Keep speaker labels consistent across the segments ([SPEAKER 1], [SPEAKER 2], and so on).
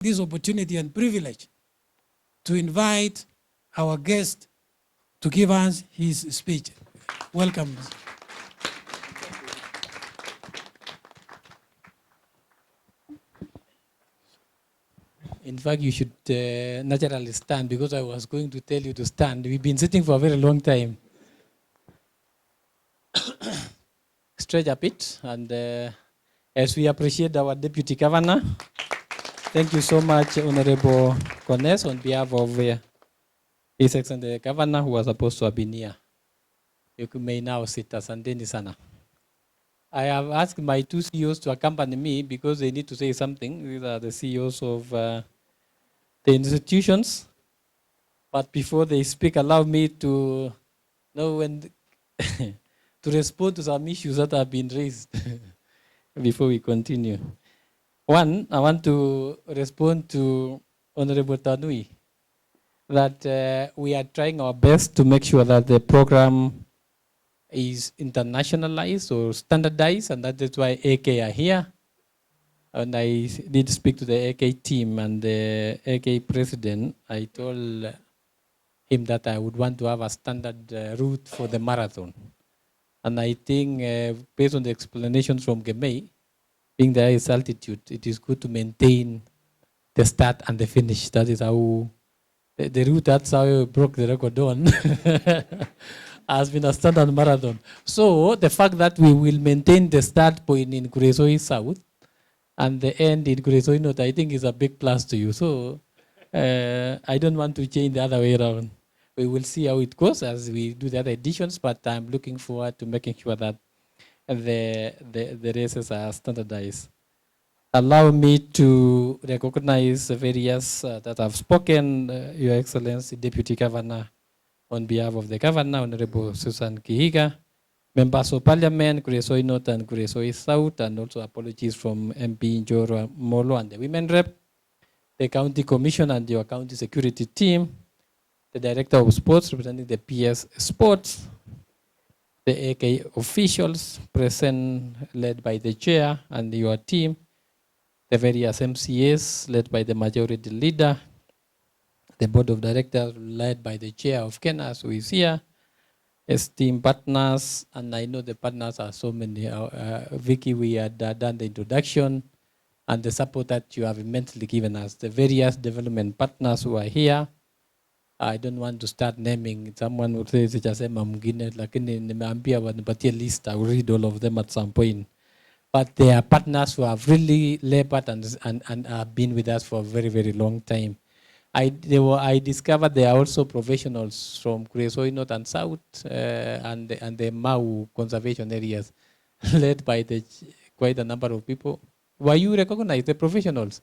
[SPEAKER 1] this opportunity and privilege to invite our guest to give us his speech. Welcome.
[SPEAKER 2] In fact, you should naturally stand, because I was going to tell you to stand. We've been sitting for a very long time. Stretch a bit, and as we appreciate our Deputy Governor, thank you so much, Honorable Kones, on behalf of His Excellency the Governor, who was supposed to have been here. You may now sit. Asanteni sana. I have asked my two CEOs to accompany me because they need to say something. These are the CEOs of the institutions. But before they speak, allow me to know when to respond to some issues that have been raised before we continue. One, I want to respond to Honorable Tanui that we are trying our best to make sure that the program is internationalized or standardized, and that is why AK are here. And I did speak to the AK team and the AK president. I told him that I would want to have a standard route for the marathon. And I think based on the explanations from Gemei, being the highest altitude, it is good to maintain the start and the finish. That is how, the route, that's how I broke the record on, has been a standard marathon. So the fact that we will maintain the start point in Kuresoi South and the end in Kuresoi North, I think is a big plus to you. So I don't want to change the other way around. We will see how it goes as we do the other editions, but I'm looking forward to making sure that the races are standardized. Allow me to recognize the various that have spoken, Your Excellency Deputy Governor, on behalf of the Governor, Honorable Susan Kihiga, Members of Parliament, Kuresoi North and Kuresoi South, and also apologies from MP Njoro Molo and the Women Rep, the County Commission and your County Security Team, the Director of Sports representing the PS Sports, the AK officials present led by the Chair and your team, the various MCAs led by the Majority Leader, the Board of Directors led by the Chair of Kenas, who is here, esteemed partners, and I know the partners are so many. Vicky, we had done the introduction and the support that you have immensely given us, the various development partners who are here. I don't want to start naming. Someone would say, just list. I will read all of them at some point. But they are partners who have really labored and have been with us for a very, very long time. I discovered there are also professionals from Kuresoi North and South and the Mau conservation areas led by quite a number of people. Were you recognized, the professionals?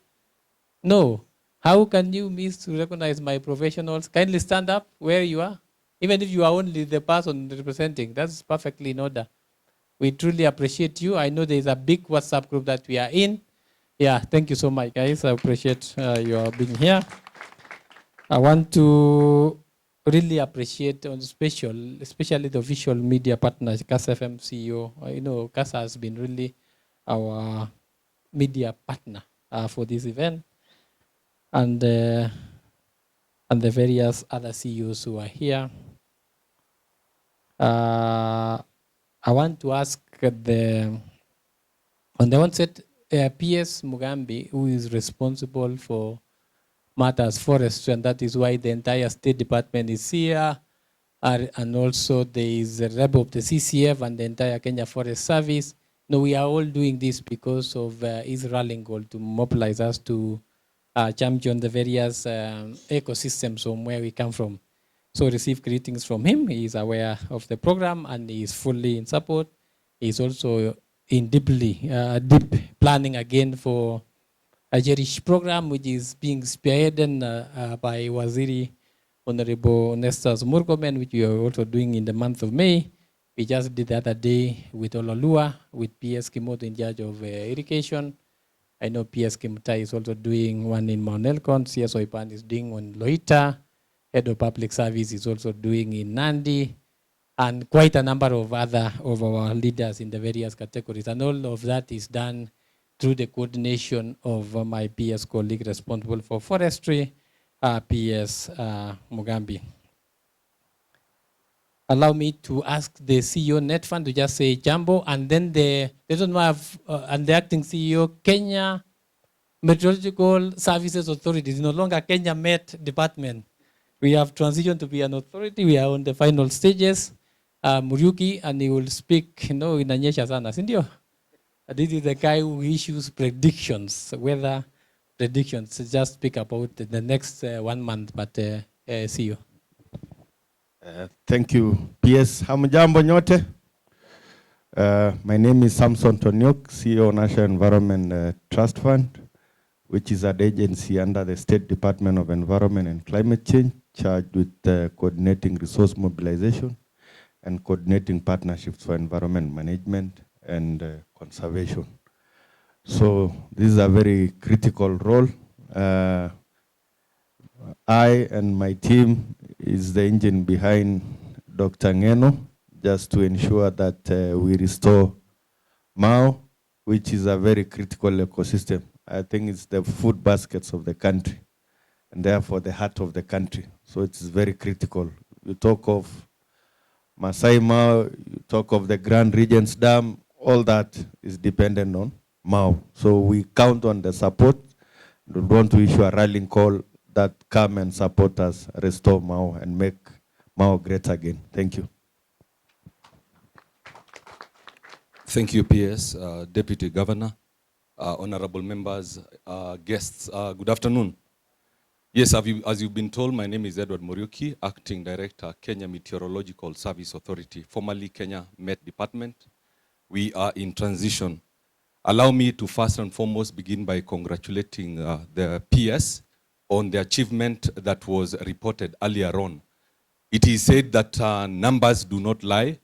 [SPEAKER 2] No. How can you miss to recognize my professionals? Kindly stand up where you are. Even if you are only the person representing, that's perfectly in order. We truly appreciate you. I know there is a big WhatsApp group that we are in. Yeah, thank you so much, guys. I appreciate your being here. I want to really appreciate especially the official media partners, CASA FM CEO. You know, CASA has been really our media partner for this event. And the various other CEOs who are here. I want to ask on the onset, PS Mugambi, who is responsible for matters forestry, and that is why the entire State Department is here, and also there is a rep of the CCF and the entire Kenya Forest Service. No, we are all doing this because of his rallying goal to mobilize us to champion the various ecosystems from where we come from. So receive greetings from him. He is aware of the program and he is fully in support. He is also in deep planning again for a Jerish program, which is being spearheaded by Waziri Honorable Nestor Murkomen, which we are also doing in the month of May. We just did the other day with Ololua, with PS Kimoto in charge of irrigation. I know PS Kimutai is also doing one in Mount Elgon. CS Oipan is doing one in Loita. Head of Public Service is also doing in Nandi. And quite a number of other of our leaders in the various categories. And all of that is done through the coordination of my PS colleague responsible for forestry, PS Mugambi. Allow me to ask the CEO NetFund to just say jambo, and then the and the acting CEO, Kenya Meteorological Services Authority is no longer Kenya Met Department. We have transitioned to be an authority. We are on the final stages. Muriuki, and he will speak, inanyesha sana, sindio? This is the guy who issues predictions, weather predictions. Just speak about the next 1 month, but see you.
[SPEAKER 3] Thank you, PS. Hamjambo nyote. My name is Samson Tonyok, CEO National Environment Trust Fund, which is an agency under the State Department of Environment and Climate Change, charged with coordinating resource mobilization and coordinating partnerships for environment management and conservation. So this is a very critical role. I and my team is the engine behind Dr. Ngeno, just to ensure that we restore Mao, which is a very critical ecosystem. I think it's the food baskets of the country, and therefore the heart of the country. So it's very critical. You talk of Masai Mao, you talk of the Grand Regents Dam, all that is dependent on Mao. So we count on the support. We want to issue a rallying call that come and support us, restore Mao, and make Mao great again. Thank you.
[SPEAKER 4] Thank you, PS, Deputy Governor, honorable members, guests, good afternoon. Yes, as you've been told, my name is Edward Muriuki, Acting Director, Kenya Meteorological Service Authority, formerly Kenya Met Department. We are in transition. Allow me to first and foremost begin by congratulating the PS on the achievement that was reported earlier on. It is said that numbers do not lie,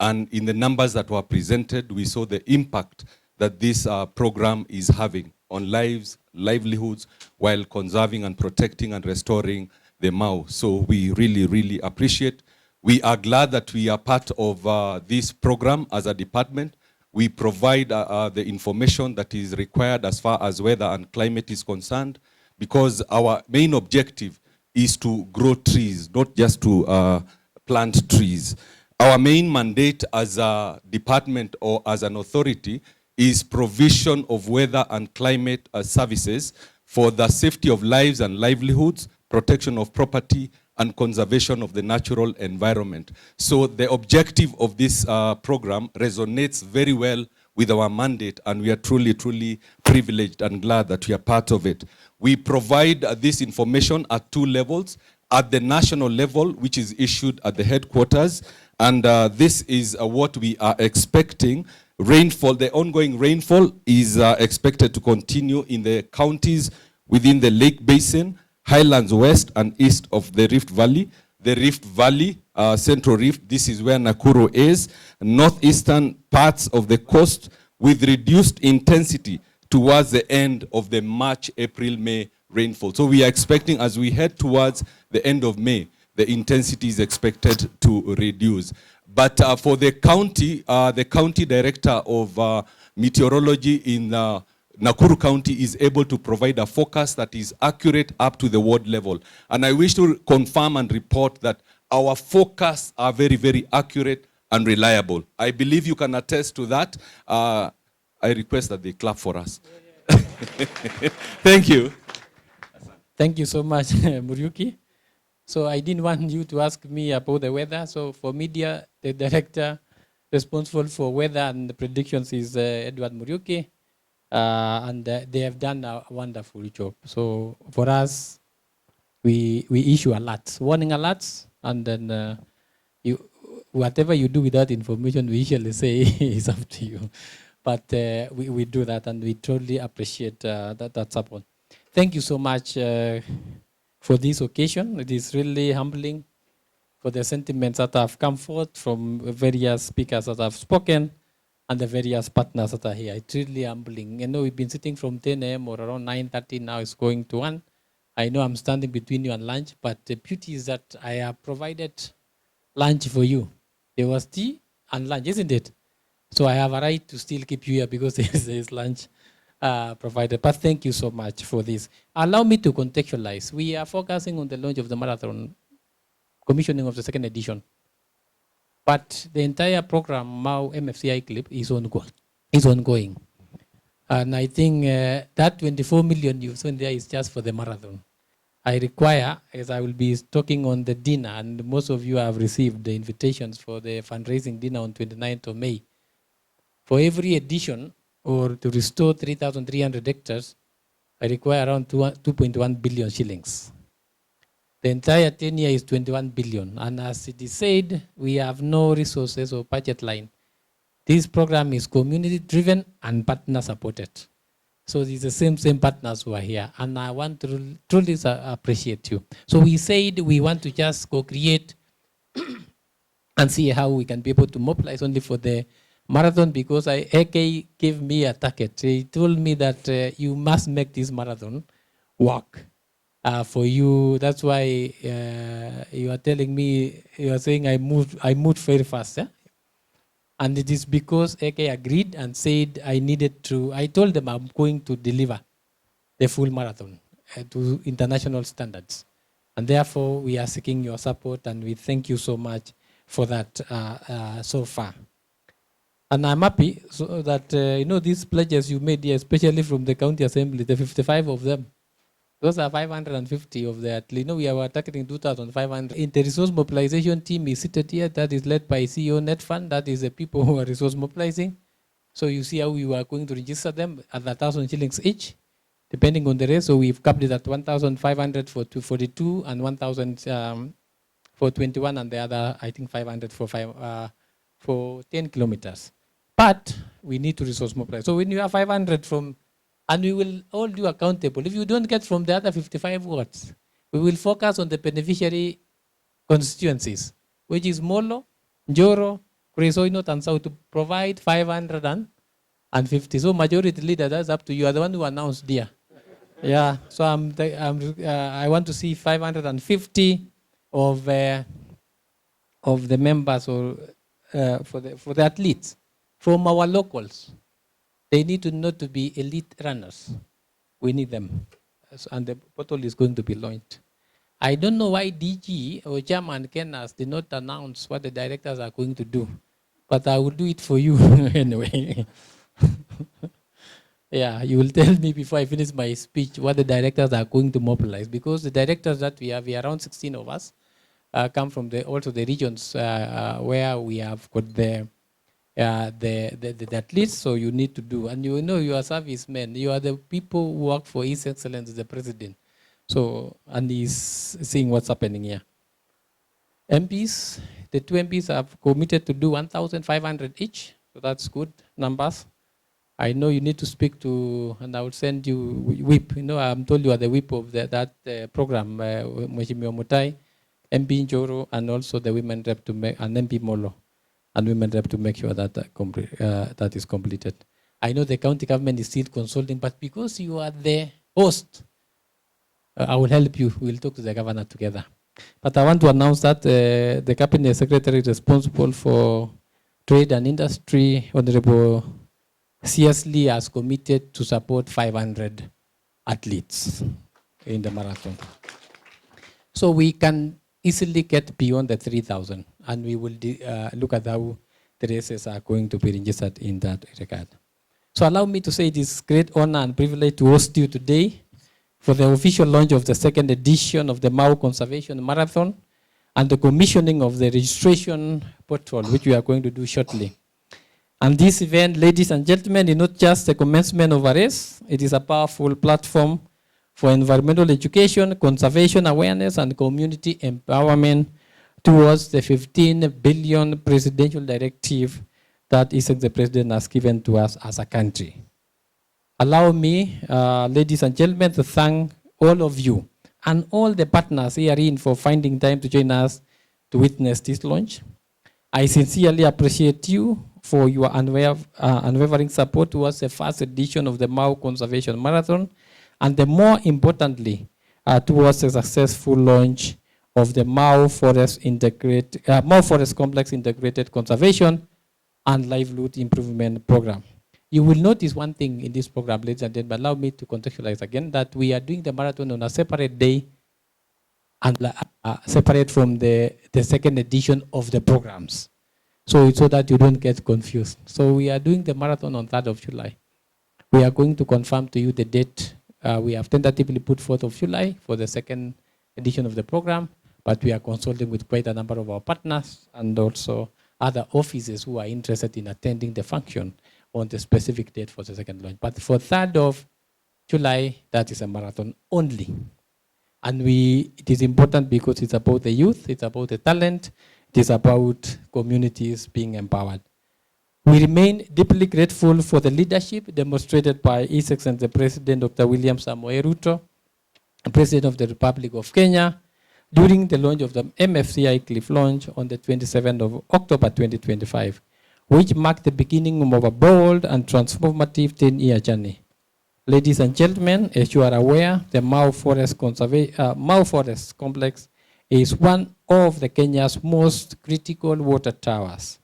[SPEAKER 4] and in the numbers that were presented, we saw the impact that this program is having on lives, livelihoods, while conserving and protecting and restoring the Mau. So we really, really appreciate. We are glad that we are part of this program as a department. We provide the information that is required as far as weather and climate is concerned, because our main objective is to grow trees, not just to plant trees. Our main mandate as a department or as an authority is provision of weather and climate services for the safety of lives and livelihoods, protection of property, and conservation of the natural environment. So the objective of this program resonates very well with our mandate, and we are truly, truly privileged and glad that we are part of it. We provide this information at 2 levels. At the national level, which is issued at the headquarters, and this is what we are expecting. Rainfall, the ongoing rainfall is expected to continue in the counties within the Lake Basin, Highlands West and East of the Rift Valley. The Rift Valley, Central Rift, this is where Nakuru is, northeastern parts of the coast with reduced intensity towards the end of the March, April, May rainfall. So we are expecting, as we head towards the end of May, the intensity is expected to reduce. But for the county director of meteorology in Nakuru County is able to provide a forecast that is accurate up to the ward level. And I wish to confirm and report that our forecasts are very, very accurate and reliable. I believe you can attest to that. I request that they clap for us. Thank you.
[SPEAKER 2] Thank you so much, Muriuki. So I didn't want you to ask me about the weather. So for media, the director responsible for weather and the predictions is Edward Muriuki. And they have done a wonderful job. So for us, we issue alerts, warning alerts, and then whatever you do with that information, we usually say is up to you. But we do that, and we totally appreciate that support. Thank you so much for this occasion. It is really humbling for the sentiments that have come forth from various speakers that have spoken and the various partners that are here. It's really humbling. You know, we've been sitting from 10 a.m. or around 9:30, now it's going to 1. I know I'm standing between you and lunch, but the beauty is that I have provided lunch for you. There was tea and lunch, isn't it? So I have a right to still keep you here because there is lunch provided. But thank you so much for this. Allow me to contextualize. We are focusing on the launch of the marathon, commissioning of the second edition. But the entire program, MAU MFCI clip, is ongoing. And I think that 24 million you saw in there is just for the marathon. I require, as I will be talking on the dinner, and most of you have received the invitations for the fundraising dinner on 29th of May. For every edition, or to restore 3,300 hectares, I require around 2.1 billion shillings. The entire 10 year is 21 billion. And as it is said, we have no resources or budget line. This program is community driven and partner supported. So it's the same partners who are here. And I want to truly appreciate you. So we said we want to just co-create and see how we can be able to mobilize only for the marathon, because AK gave me a target. He told me that you must make this marathon work for you. That's why you are telling me, you are saying I moved very fast. Yeah? And it is because AK agreed and said I told them I'm going to deliver the full marathon to international standards. And therefore, we are seeking your support, and we thank you so much for that so far. And I'm happy so that, these pledges you made here, especially from the county assembly, the 55 of them, those are 550 of that. We are targeting 2,500. In the resource mobilization team is seated here. That is led by CEO Net Fund. That is the people who are resource mobilizing. So you see how we are going to register them at 1,000 shillings each, depending on the rate. So we've capped it at 1,500 for 242 and 1,000 for 21, and the other, I think, 500 for 10 kilometers. But we need to resource mobilize. So when you have 500 from, and we will hold you accountable. If you don't get from the other 55 wards, we will focus on the beneficiary constituencies, which is Molo, Njoro, Kresoy North and South, to provide 550. So majority leader, that's up to you. You are the one who announced there. Yeah, so I want to see 550 of the members or for the athletes from our locals. They need to know to be elite runners. We need them. And the portal is going to be launched. I don't know why DG or Chairman Kenas did not announce what the directors are going to do, but I will do it for you anyway. Yeah, you will tell me before I finish my speech what the directors are going to mobilize, because the directors that we have, around 16 of us, come from also the regions where we have got the athletes. So you need to do, and you are servicemen. You are the people who work for His Excellency the President. So, and he's seeing what's happening here. MPs, the 2 MPs have committed to do 1,500 each. So that's good numbers. I know you need to speak to, and I will send you whip. I'm told you are the whip of that program, Mheshimiwa Mutai, MP Njoro, and also the women rep to make, and MP Molo, and women rep to make sure that that is completed. I know the county government is still consulting, but because you are the host, I will help you. We'll talk to the governor together. But I want to announce that the cabinet secretary responsible for trade and industry, Honorable C.S. Lee, has committed to support 500 athletes in the marathon. So we can easily get beyond the 3,000, and we will look at how the races are going to be registered in that regard. So allow me to say it is great honor and privilege to host you today for the official launch of the second edition of the Mau Conservation Marathon and the commissioning of the registration portal, which we are going to do shortly. And this event, ladies and gentlemen, is not just the commencement of a race. It is a powerful platform for environmental education, conservation awareness, and community empowerment towards the 15 billion presidential directive that the President has given to us as a country. Allow me, ladies and gentlemen, to thank all of you and all the partners herein for finding time to join us to witness this launch. I sincerely appreciate you for your unwavering support towards the first edition of the Mau Conservation Marathon, and more importantly, towards the successful launch of the Mau Forest Complex Integrated Conservation and Livelihood Improvement Program. You will notice one thing in this program, ladies and gentlemen, allow me to contextualize again, that we are doing the marathon on a separate day and separate from the second edition of the programs. So that you don't get confused. So we are doing the marathon on 3rd of July. We are going to confirm to you the date. We have tentatively put 4th of July for the second edition of the program, but we are consulting with quite a number of our partners and also other offices who are interested in attending the function on the specific date for the second launch. But for 3rd of July, that is a marathon only. And it is important because it's about the youth, it's about the talent, it is about communities being empowered. We remain deeply grateful for the leadership demonstrated by His Excellency the President, Dr. William Samoei Ruto, President of the Republic of Kenya, during the launch of the MFCI Cliff launch on the 27th of October 2025, which marked the beginning of a bold and transformative 10-year journey. Ladies and gentlemen, as you are aware, the Mau Forest Complex is one of the Kenya's most critical water towers,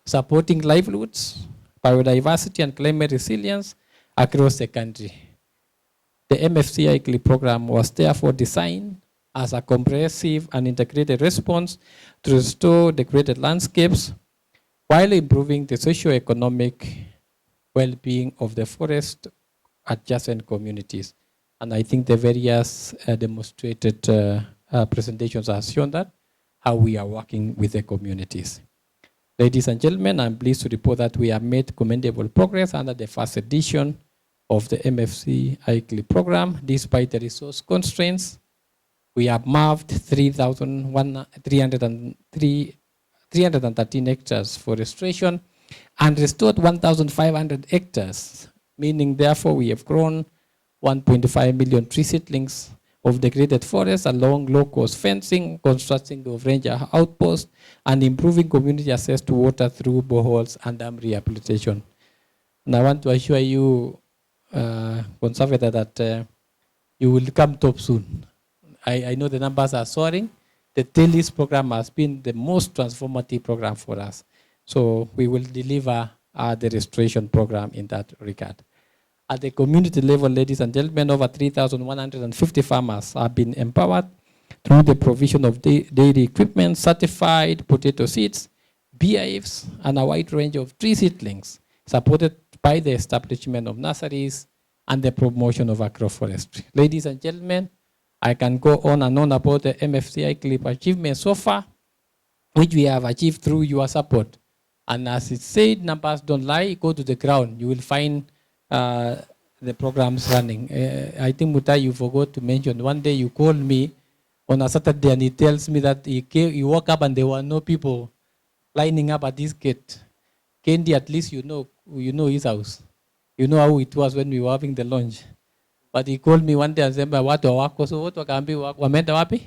[SPEAKER 2] supporting livelihoods, biodiversity, and climate resilience across the country. The MFCI Cliff program was therefore designed as a comprehensive and integrated response to restore degraded landscapes while improving the socio-economic well-being of the forest adjacent communities. And I think the various demonstrated presentations have shown that, how we are working with the communities. Ladies and gentlemen, I'm pleased to report that we have made commendable progress under the first edition of the MFC ICLI program. Despite the resource constraints, we have mapped 313 hectares for restoration and restored 1,500 hectares, meaning therefore we have grown 1.5 million tree seedlings of degraded forests along low-cost fencing, constructing of ranger outposts, and improving community access to water through boreholes and dam rehabilitation. And I want to assure you, Conservator, that you will come top soon. I know the numbers are soaring. The TELIS program has been the most transformative program for us. So we will deliver the restoration program in that regard. At the community level, ladies and gentlemen, over 3,150 farmers have been empowered through the provision of dairy equipment, certified potato seeds, beehives, and a wide range of tree seedlings, supported by the establishment of nurseries and the promotion of agroforestry. Ladies and gentlemen, I can go on and on about the MFCI CLIP achievements so far, which we have achieved through your support. And as it said, numbers don't lie. Go to the ground. You will find the programs running. I think, Mutai, you forgot to mention, one day you called me on a Saturday and he tells me that he woke up and there were no people lining up at this gate. Kendi, at least you know his house. You know how it was when we were having the lunch. But he called me one day and said, watu wako, so watu wakambi wameenda wapi?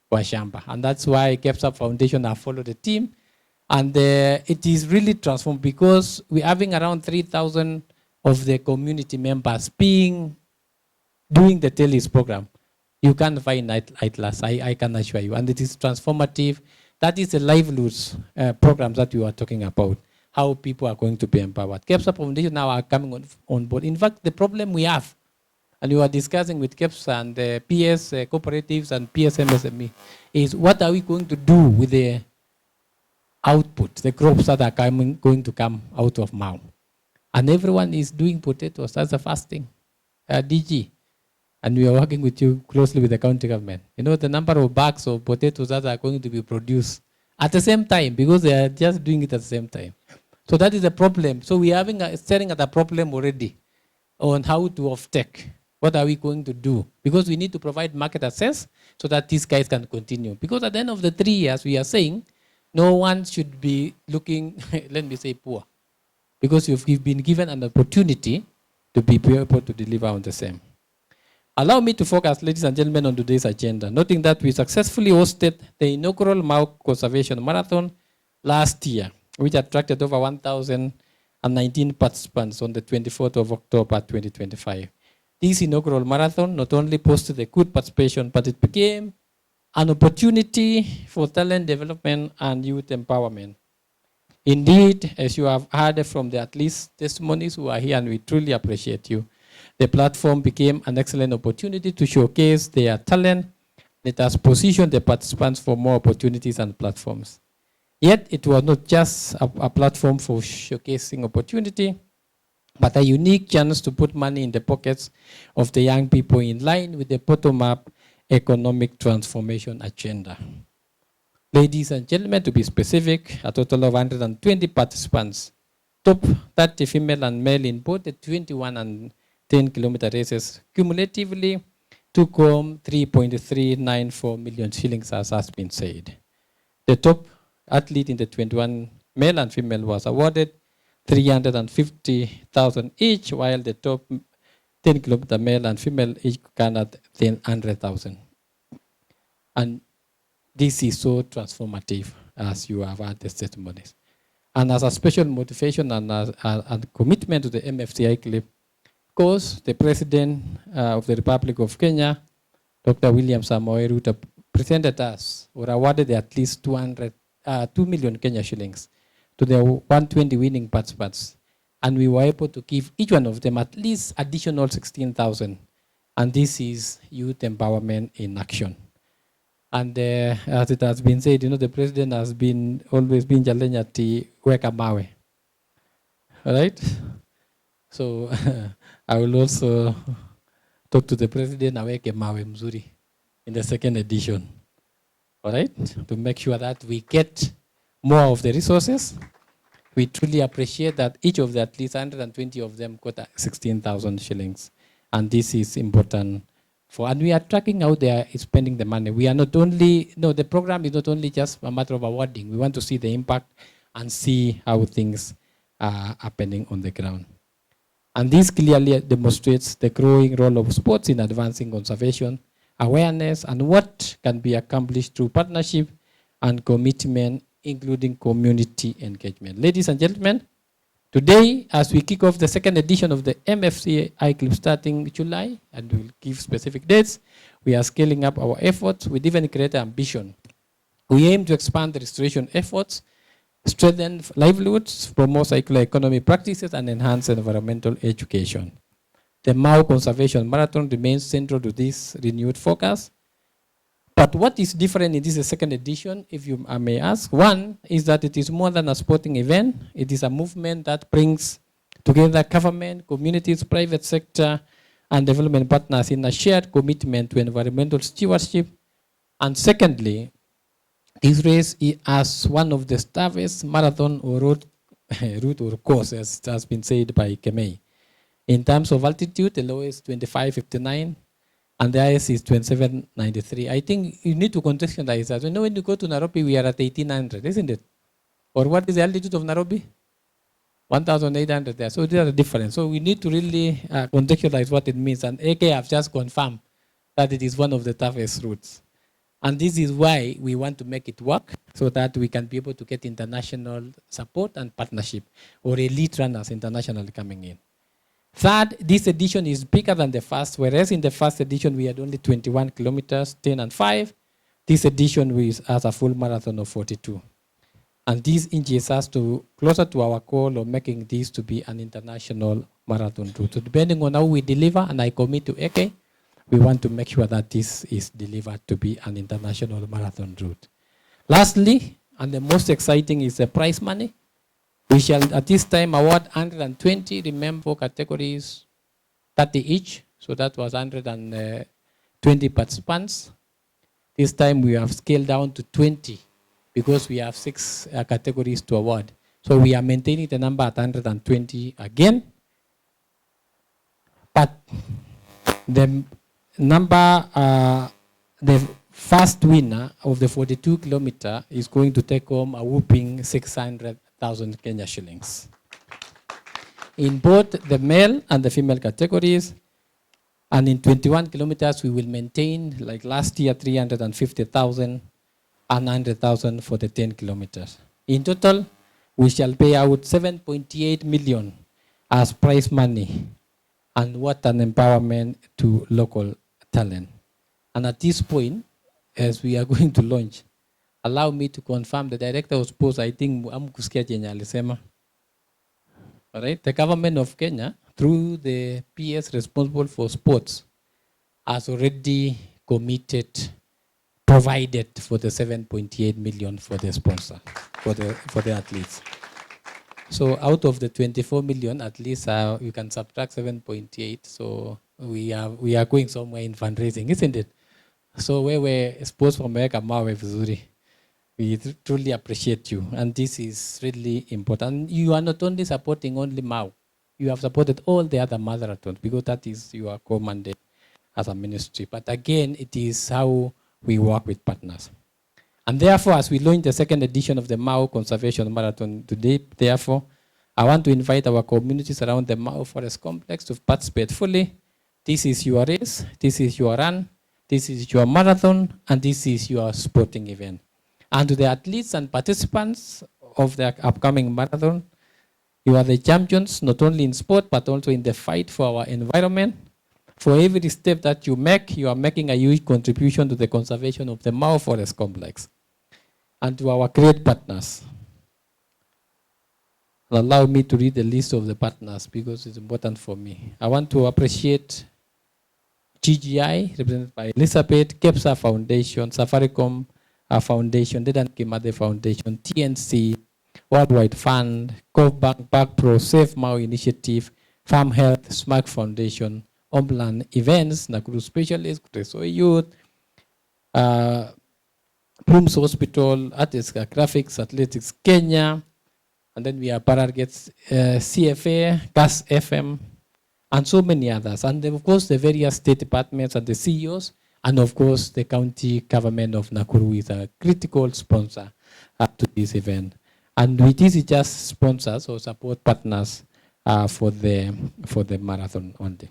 [SPEAKER 2] Kwa shamba. And that's why Chequetv Foundation have followed the team. And it is really transformed because we're having around 3,000 of the community members doing the TELIS program. You can't find idlers, I can assure you. And it is transformative. That is the livelihoods programs that you are talking about, how people are going to be empowered. Chequetv Foundation now are coming on board. In fact, the problem we have, and we are discussing with Chequetv and the PS cooperatives and PSMSME, is what are we going to do with the output, the crops that are going to come out of Mau. And everyone is doing potatoes. That's the first thing. DG. And we are working with you closely with the county government. You know the number of bags of potatoes that are going to be produced at the same time, because they are just doing it at the same time. So that is a problem. So we are staring at a problem already on how to offtake. What are we going to do? Because we need to provide market access so that these guys can continue. Because at the end of the 3 years, we are saying no one should be looking, let me say, poor. Because you've been given an opportunity to be able to deliver on the same. Allow me to focus, ladies and gentlemen, on today's agenda, noting that we successfully hosted the inaugural Mau Conservation Marathon last year, which attracted over 1,019 participants on the 24th of October 2025. This inaugural marathon not only posted a good participation, but it became an opportunity for talent development and youth empowerment. Indeed, as you have heard from the at least testimonies who are here, and we truly appreciate you, the platform became an excellent opportunity to showcase their talent. It has positioned the participants for more opportunities and platforms. Yet, it was not just a platform for showcasing opportunity, but a unique chance to put money in the pockets of the young people in line with the bottom-up economic transformation agenda. Ladies and gentlemen, to be specific, a total of 120 participants, top 30 female and male in both the 21 and 10-kilometer races, cumulatively took home 3.394 million shillings, as has been said. The top athlete in the 21 male and female was awarded 350,000 each, while the top 10-kilometer male and female each garnered 100,000. And this is so transformative, as you have heard the testimonies. And as a special motivation and a commitment to the MFCI clip, of course, the President of the Republic of Kenya, Dr. William Samoei Ruto, presented us or awarded at least 2 million Kenya shillings to the 120 winning participants. And we were able to give each one of them at least additional 16,000. And this is youth empowerment in action. And as it has been said, the president has always been challenged at the weka mawe. All right? So I will also talk to the president aweke mawe mzuri in the second edition. All right? To make sure that we get more of the resources. We truly appreciate that each of the at least 120 of them got 16,000 shillings. And this is important. And we are tracking how they are spending the money. We are not only, the program is not only just a matter of awarding. We want to see the impact and see how things are happening on the ground. And this clearly demonstrates the growing role of sports in advancing conservation, awareness, and what can be accomplished through partnership and commitment, including community engagement. Ladies and gentlemen, today, as we kick off the second edition of the MFCI Clip starting July, and we'll give specific dates, we are scaling up our efforts with even greater ambition. We aim to expand the restoration efforts, strengthen livelihoods, promote circular economy practices, and enhance environmental education. The Mau Conservation Marathon remains central to this renewed focus. But what is different in this second edition, if you may ask? One is that it is more than a sporting event. It is a movement that brings together government, communities, private sector, and development partners in a shared commitment to environmental stewardship. And secondly, this race as one of the toughest marathon or route or course, as it has been said by Kemei. In terms of altitude, the lowest 25.59, and the highest is 27.93. I think you need to contextualize that. When you go to Nairobi, we are at 1,800, isn't it? Or what is the altitude of Nairobi? 1,800 there. So there are different. So we need to really contextualize what it means. And AK have just confirmed that it is one of the toughest routes. And this is why we want to make it work, so that we can be able to get international support and partnership, or elite runners internationally coming in. Third, this edition is bigger than the first, whereas in the first edition we had only 21 kilometers, 10 and 5. This edition has a full marathon of 42. And this inches us closer to our goal of making this to be an international marathon route. So depending on how we deliver, and I commit to AK, we want to make sure that this is delivered to be an international marathon route. Lastly, and the most exciting, is the prize money. We shall at this time award 120, remember, 4 categories, 30 each. So that was 120 participants. This time we have scaled down to 20 because we have 6 categories to award. So we are maintaining the number at 120 again. But the number, the first winner of the 42 kilometer is going to take home a whooping 600,000 Kenya shillings. In both the male and the female categories, and in 21 kilometers, we will maintain, like last year, 350,000 and 100,000 for the 10 kilometers. In total, we shall pay out 7.8 million as prize money. And what an empowerment to local talent. And at this point, as we are going to launch, allow me to confirm the director of sports, I think amkusikia chenye alisema. All right, the government of Kenya, through the PS responsible for sports, has already committed, provided for the 7.8 million for the sponsor, for the athletes. So out of the 24 million, at least you can subtract 7.8. So we are going somewhere in fundraising, isn't it? So wewe sports wameweka mawe vizuri. We truly appreciate you, and this is really important. You are not only supporting only Mau, you have supported all the other marathons because that is your core mandate as a ministry. But again, it is how we work with partners. And therefore, as we launch the second edition of the Mau Conservation Marathon today, therefore, I want to invite our communities around the Mau Forest Complex to participate fully. This is your race, this is your run, this is your marathon, and this is your sporting event. And to the athletes and participants of the upcoming marathon, you are the champions, not only in sport, but also in the fight for our environment. For every step that you make, you are making a huge contribution to the conservation of the Mau Forest Complex. And to our great partners. Allow me to read the list of the partners because it's important for me. I want to appreciate GGI, represented by Elizabeth, KEPSA Foundation, Safaricom Foundation, Dedan Kimade Foundation, TNC, Worldwide Fund, GovBank, BackPro, Safe Mau Initiative, Farm Health, Smart Foundation, Homeland Events, Nakuru Specialist, Creso Youth, Plums Hospital, Artists Graphics, Athletics Kenya, and then we have Parargets, CFA, Gas FM, and so many others. And then of course, the various state departments and the CEOs, and of course, the county government of Nakuru is a critical sponsor to this event. And with this, it just sponsors or support partners for the marathon only.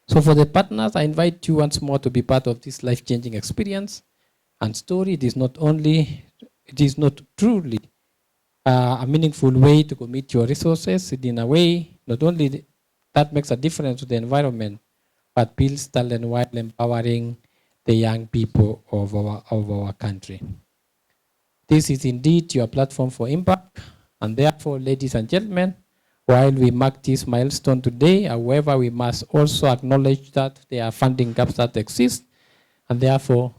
[SPEAKER 2] So for the partners, I invite you once more to be part of this life-changing experience and story. It is not truly a meaningful way to commit your resources in a way, not only that makes a difference to the environment, but builds talent while empowering the young people of our country. This is indeed your platform for impact, and therefore, ladies and gentlemen, while we mark this milestone today, however, we must also acknowledge that there are funding gaps that exist, and therefore,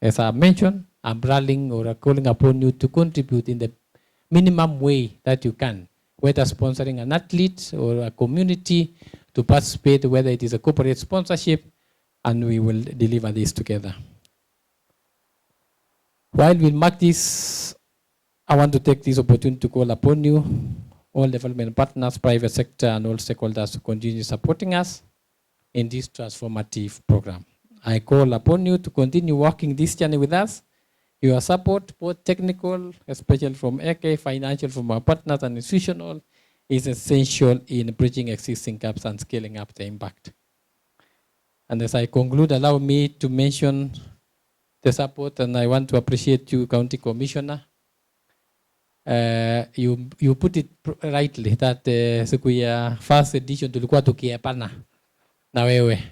[SPEAKER 2] as I mentioned, I'm rallying or calling upon you to contribute in the minimum way that you can, whether sponsoring an athlete or a community to participate, whether it is a corporate sponsorship, and we will deliver this together. While we mark this, I want to take this opportunity to call upon you, all development partners, private sector, and all stakeholders to continue supporting us in this transformative program. I call upon you to continue working this journey with us. Your support, both technical, especially from AK, financial from our partners, and institutional, is essential in bridging existing gaps and scaling up the impact. And as I conclude, allow me to mention the support, and I want to appreciate you, County Commissioner. You put it rightly that siku ya first edition tulikuwa tukiepana na wewe.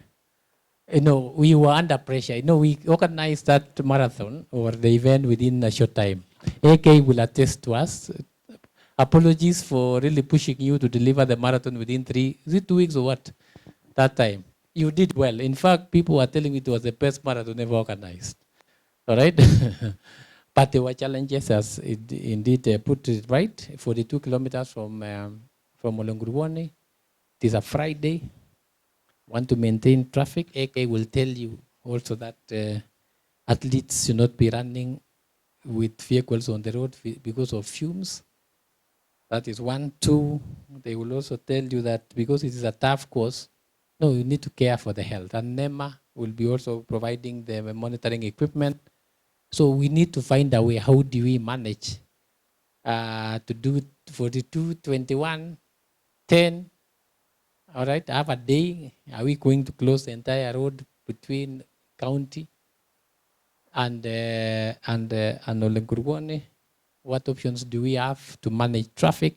[SPEAKER 2] We were under pressure. We organized that marathon or the event within a short time. AK will attest to us. Apologies for really pushing you to deliver the marathon within 2 weeks or what? That time. You did well. In fact, people were telling me it was the best marathon ever organized. All right? But there were challenges as it indeed put it right. 42 kilometers from Olengurwani. It is a Friday. Want to maintain traffic. AK will tell you also that athletes should not be running with vehicles on the road because of fumes. That is 1. 2, they will also tell you that because it is a tough course, you need to care for the health. And NEMA will be also providing the monitoring equipment. So we need to find a way, how do we manage to do 42, 21, 10, all right, have a day. Are we going to close the entire road between county and Olengurwani? What options do we have to manage traffic?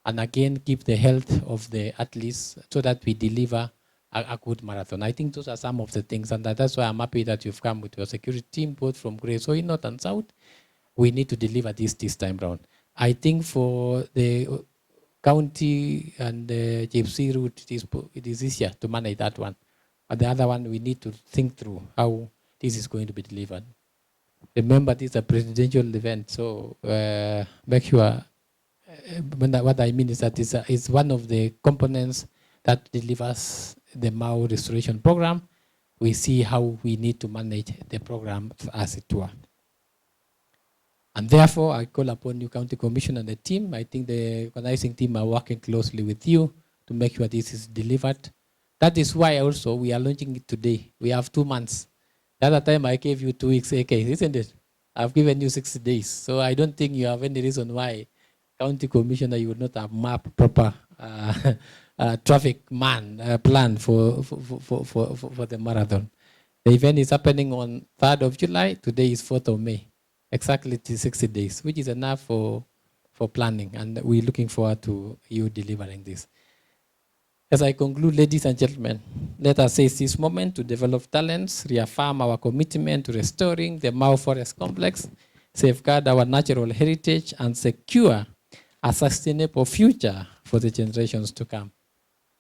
[SPEAKER 2] And again, keep the health of the athletes so that we deliver a good marathon. I think those are some of the things, and that's why I'm happy that you've come with your security team, both from Grace Soy North and South. We need to deliver this time round. I think for the county and the GFC route, it is easier to manage that one. But the other one, we need to think through how this is going to be delivered. Remember, this is a presidential event, so make sure, what I mean is that it's one of the components that delivers the Mau restoration program. We see how we need to manage the program as it were. And therefore, I call upon you, County Commission and the team. I think the organizing team are working closely with you to make sure this is delivered. That is why also we are launching it today. We have 2 months. The other time I gave you 2 weeks, okay, isn't it? I've given you 60 days. So I don't think you have any reason why, County Commissioner, you would not have mapped proper traffic plan for the marathon. The event is happening on 3rd of July. Today is 4th of May. Exactly 60 days, which is enough for planning. And we're looking forward to you delivering this. As I conclude, ladies and gentlemen, let us seize this moment to develop talents, reaffirm our commitment to restoring the Mau Forest Complex, safeguard our natural heritage, and secure a sustainable future for the generations to come.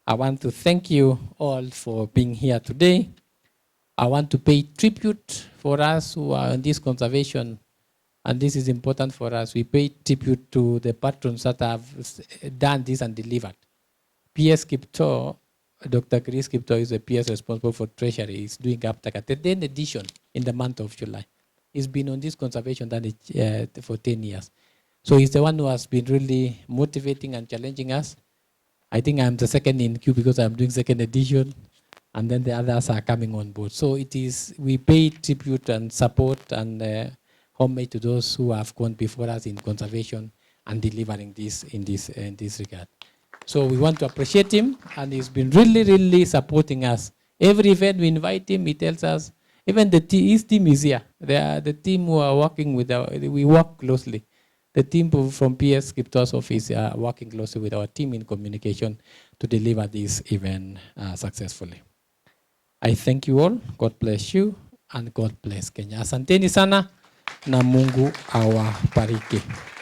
[SPEAKER 2] I want to thank you all for being here today. I want to pay tribute for us who are in this conservation, and this is important for us. We pay tribute to the patrons that have done this and delivered. PS Kipto, Dr. Chris Kipto is the PS responsible for Treasury. He's doing UPTAC, the 10th edition in the month of July. He's been on this conservation for 10 years. So he's the one who has been really motivating and challenging us. I think I'm the second in queue because I'm doing 2nd edition, and then the others are coming on board. So it is, we pay tribute and support and homage to those who have gone before us in conservation and delivering this in this regard. So we want to appreciate him, and he's been really, really supporting us. Every event we invite him, he tells us, even his team is here. They are the team who are working with we work closely. The team from PS Kipto's office are working closely with our team in communication to deliver this event successfully. I thank you all. God bless you, and God bless Kenya. Asanteni sana, na Mungu awabariki.